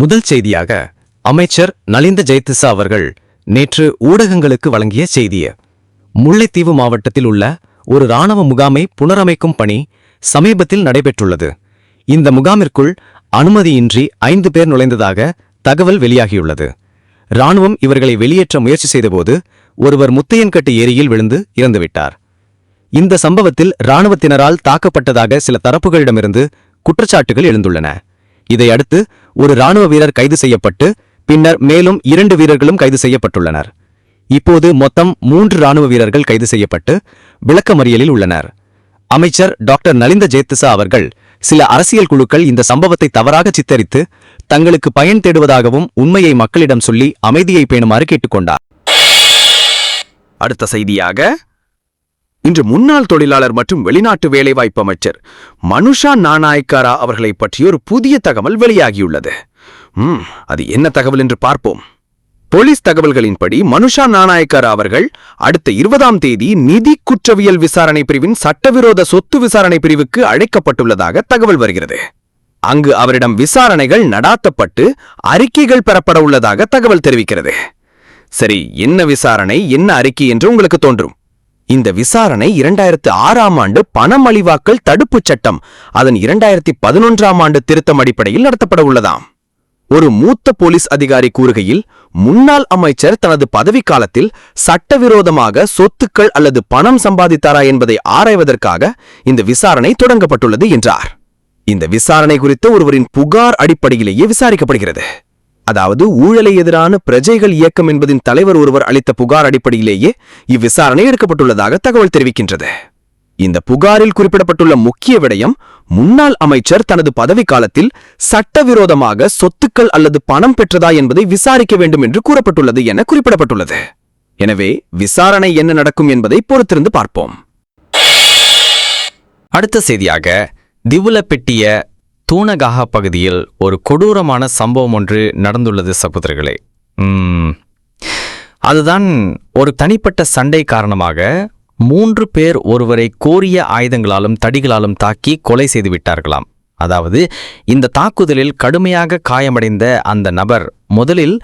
முதல் செய்தியாக அமைச்சர் நலிந்த ஜெயதிச அவர்கள் நேற்று ஊடகங்களுக்கு வழங்கிய செய்திய முல்லைத்தீவு மாவட்டத்தில் உள்ள ஒரு இராணுவ முகாமை புனரமைக்கும் பணி சமீபத்தில் நடைபெற்றுள்ளது. இந்த முகாமிற்குள் அனுமதியின்றி 5 பேர் நுழைந்ததாக தகவல் வெளியாகியுள்ளது. இராணுவம் இவர்களை வெளியேற்ற முயற்சி செய்தபோது ஒருவர் முத்தையன்கட்டு ஏரியில் விழுந்து இறந்துவிட்டார். இந்த சம்பவத்தில் இராணுவத்தினரால் தாக்கப்பட்டதாக சில தரப்புகளிடமிருந்து குற்றச்சாட்டுகள் எழுந்துள்ளன. இதையடுத்து ஒரு இராணுவ வீரர் கைது செய்யப்பட்டு பின்னர் மேலும் 2 வீரர்களும் கைது செய்யப்பட்டுள்ளனர். இப்போது மொத்தம் 3 இராணுவ வீரர்கள் கைது செய்யப்பட்டு விளக்கமறியலில் உள்ளனர். அமைச்சர் டாக்டர் நலிந்த ஜெயதிச அவர்கள் சில அரசியல் குழுக்கள் இந்த சம்பவத்தை தவறாக சித்தரித்து தங்களுக்கு பயன் தேடுவதாகவும் உண்மையை மக்களிடம் சொல்லி அமைதியை பேணுமாறு கேட்டுக்கொண்டார். அடுத்த செய்தியாக, இன்று முன்னாள் தொழிலாளர் மற்றும் வெளிநாட்டு வேலைவாய்ப்பு அமைச்சர் மனுஷா நாணயக்காரா அவர்களை பற்றி ஒரு புதிய தகவல் வெளியாகியுள்ளது. அது என்ன தகவல் என்று பார்ப்போம். போலீஸ் தகவல்களின்படி மனுஷா நாணயக்காரா அவர்கள் அடுத்த 20ஆம் தேதி நிதி குற்றவியல் விசாரணை பிரிவின் சட்டவிரோத சொத்து விசாரணை பிரிவுக்கு அழைக்கப்பட்டுள்ளதாக தகவல் வருகிறது. அங்கு அவரிடம் விசாரணைகள் நடாத்தப்பட்டு அறிக்கைகள் பெறப்பட உள்ளதாக தகவல் தெரிவிக்கிறது. சரி, என்ன விசாரணை, என்ன அறிக்கை என்று உங்களுக்கு தோன்றும். இந்த விசாரணை 2006ஆம் ஆண்டு பணமளிவாக்கல் தடுப்புச் சட்டம் அதன் 2011ஆம் ஆண்டு திருத்தம் அடிப்படையில் நடத்தப்பட உள்ளதாம். ஒரு மூத்த போலீஸ் அதிகாரி கூறுகையில், முன்னாள் அமைச்சர் தனது பதவிக்காலத்தில் சட்டவிரோதமாக சொத்துக்கள் அல்லது பணம் சம்பாதித்தாரா என்பதை ஆராய்வதற்காக இந்த விசாரணை தொடங்கப்பட்டுள்ளது என்றார். இந்த விசாரணை குறித்த ஒருவரின் புகார் அடிப்படையிலேயே விசாரிக்கப்படுகிறது. அதாவது ஊழலை எதிரான பிரஜைகள் இயக்கம் என்பதின் தலைவர் ஒருவர் அளித்த புகார் அடிப்படையிலேயே இவ்விசாரணை எடுக்கப்பட்டுள்ளதாக தகவல் தெரிவிக்கின்றது. இந்த புகாரில் குறிப்பிடப்பட்டுள்ள முக்கிய விடயம், முன்னாள் அமைச்சர் தனது பதவிக்காலத்தில் சட்டவிரோதமாக சொத்துக்கள் அல்லது பணம் பெற்றதா என்பதை விசாரிக்க வேண்டும் என்று கூறப்பட்டுள்ளது என குறிப்பிடப்பட்டுள்ளது. எனவே விசாரணை என்ன நடக்கும் என்பதை பொறுத்திருந்து பார்ப்போம். அடுத்த செய்தியாக, திவுலப்பெட்டிய தூணகாக பகுதியில் ஒரு கொடூரமான சம்பவம் ஒன்று நடந்துள்ளது சகோதரர்களே. அதுதான் ஒரு தனிப்பட்ட சண்டை காரணமாக 3 பேர் ஒருவரை கோரிய ஆயுதங்களாலும் தடிகளாலும் தாக்கி கொலை செய்து விட்டார்களாம். அதாவது இந்த தாக்குதலில் கடுமையாக காயமடைந்த அந்த நபர் முதலில்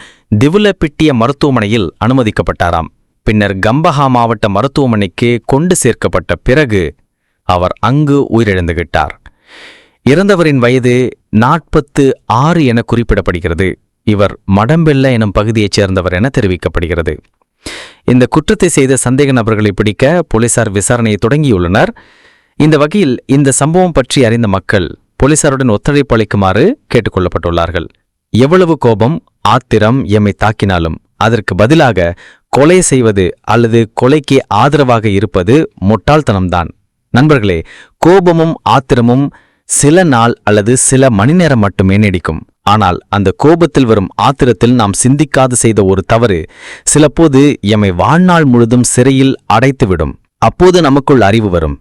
திவுலப்பெட்டிய மருத்துவமனையில் அனுமதிக்கப்பட்டாராம். பின்னர் கம்பஹா மாவட்ட மருத்துவமனைக்கு கொண்டு சேர்க்கப்பட்ட பிறகு அவர் அங்கு உயிரிழந்துவிட்டார். இறந்தவரின் வயது 46 என குறிப்பிடப்படுகிறது. இவர் மடம்பெல்ல எனும் பகுதியைச் சேர்ந்தவர் என தெரிவிக்கப்படுகிறது. இந்த குற்றத்தை செய்த சந்தேக நபர்களை பிடிக்க போலீசார் விசாரணையை தொடங்கியுள்ளனர். இந்த வகையில் இந்த சம்பவம் பற்றி அறிந்த மக்கள் போலீசாருடன் ஒத்துழைப்பு அளிக்குமாறு கேட்டுக்கொள்ளப்பட்டுள்ளார்கள். எவ்வளவு கோபம், ஆத்திரம் எம்மை தாக்கினாலும் அதற்கு பதிலாக கொலை செய்வது அல்லது கொலைக்கு ஆதரவாக இருப்பது முட்டாள்தனம்தான். நண்பர்களே, கோபமும் ஆத்திரமும் சில நாள் அல்லது சில மணி நேரம் மட்டுமே நீடிக்கும். ஆனால் அந்த கோபத்தில் வரும் ஆத்திரத்தில் நாம் சிந்திக்காது செய்த ஒரு தவறு சிலப்போது எம்மை வாழ்நாள் முழுதும் சிறையில் அடைத்துவிடும். அப்போது நமக்குள் அறிவு வரும்,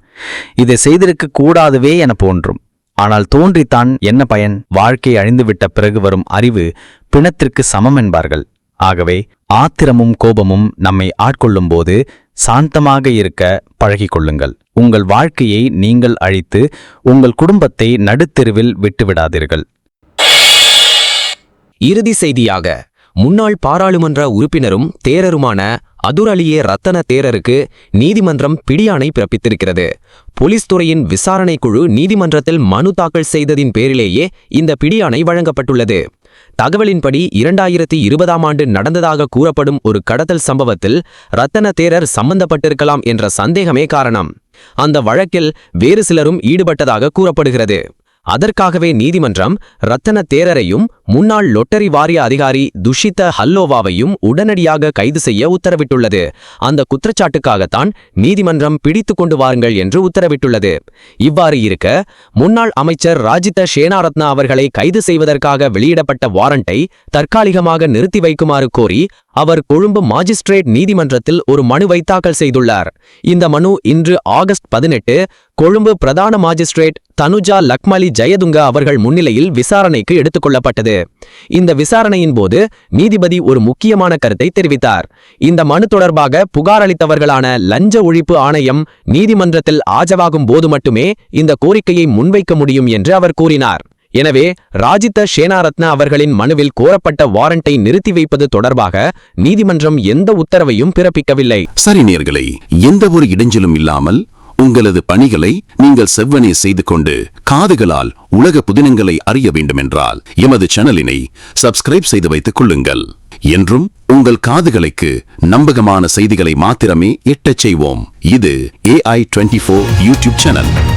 இதை செய்திருக்க கூடாதுவே என தோன்றும். ஆனால் தோன்றித்தான் என்ன பயன்? வாழ்க்கை அழிந்துவிட்ட பிறகு வரும் அறிவு பிணத்திற்கு சமம் என்பார்கள். ஆகவே ஆத்திரமும் கோபமும் நம்மை ஆட்கொள்ளும் போது சாந்தமாக இருக்க பழகிக்கொள்ளுங்கள். உங்கள் வாழ்க்கையை நீங்கள் அழித்து உங்கள் குடும்பத்தை நடுத்தெருவில் விட்டுவிடாதீர்கள். இறுதி செய்தியாக, முன்னாள் பாராளுமன்ற உறுப்பினரும் தேரருமான அதுரலியே ரத்தன தேரருக்கு நீதிமன்றம் பிடியாணை பிறப்பித்திருக்கிறது. போலீஸ் துறையின் விசாரணை குழு நீதிமன்றத்தில் மனு தாக்கல் செய்ததின் பேரிலேயே இந்த பிடியாணை வழங்கப்பட்டுள்ளது. தகவலின்படி 2020ஆம் ஆண்டு நடந்ததாக கூறப்படும் ஒரு கடத்தல் சம்பவத்தில் ரத்தன தேரர் சம்பந்தப்பட்டிருக்கலாம் என்ற சந்தேகமே காரணம். அந்த வழக்கில் வேறு சிலரும் ஈடுபட்டதாக கூறப்படுகிறது. அதற்காகவே நீதிமன்றம் ரத்தன தேரரையும் முன்னாள் லொட்டரி வாரிய அதிகாரி துஷித ஹல்லோவாவையும் உடனடியாக கைது செய்ய உத்தரவிட்டுள்ளது. அந்த குற்றச்சாட்டுக்காகத்தான் நீதிமன்றம் பிடித்து கொண்டு வாருங்கள் என்று உத்தரவிட்டுள்ளது. இவ்வாறு இருக்க, முன்னாள் அமைச்சர் ராஜித சேனாரத்னா அவர்களை கைது செய்வதற்காக வெளியிடப்பட்ட வாரண்டை தற்காலிகமாக நிறுத்தி வைக்குமாறு கோரி அவர் கொழும்பு மாஜிஸ்ட்ரேட் நீதிமன்றத்தில் ஒரு மனுவை தாக்கல் செய்துள்ளார். இந்த மனு இன்று ஆகஸ்ட் 18 கொழும்பு பிரதான மாஜிஸ்ட்ரேட் தனுஜா லக்மலி ஜெயதுங்க அவர்கள் முன்னிலையில் விசாரணைக்கு எடுத்துக்கொள்ளப்பட்டது. இந்த விசாரணையின் போது நீதிபதி ஒரு முக்கியமான கருத்தை தெரிவித்தார். இந்த மனு தொடர்பாக புகார் அளித்தவர்களான லஞ்ச ஒழிப்பு ஆணையம் நீதிமன்றத்தில் ஆஜராகும் போது மட்டுமே இந்த கோரிக்கையை முன்வைக்க முடியும் என்று அவர் கூறினார். எனவே ராஜித சேனாரத்ன அவர்களின் மனுவில் கோரப்பட்ட வாரண்டை நிறுத்தி வைப்பது தொடர்பாக நீதிமன்றம் எந்த உத்தரவையும் பிறப்பிக்கவில்லை. சரி நேயர்களே, எந்த ஒரு இடைஞ்சலும் இல்லாமல் உங்களது பணிகளை நீங்கள் செவ்வனே செய்து கொண்டு காதுகளால் உலக புதினங்களை அறிய வேண்டுமென்றால் எமது சேனலினை சப்ஸ்கிரைப் செய்து வைத்துக் கொள்ளுங்கள். என்றும் உங்கள் காதுகளுக்கு நம்பகமான செய்திகளை மாத்திரமே எட்டச் செய்வோம். இது AI24 யூடியூப் சேனல்.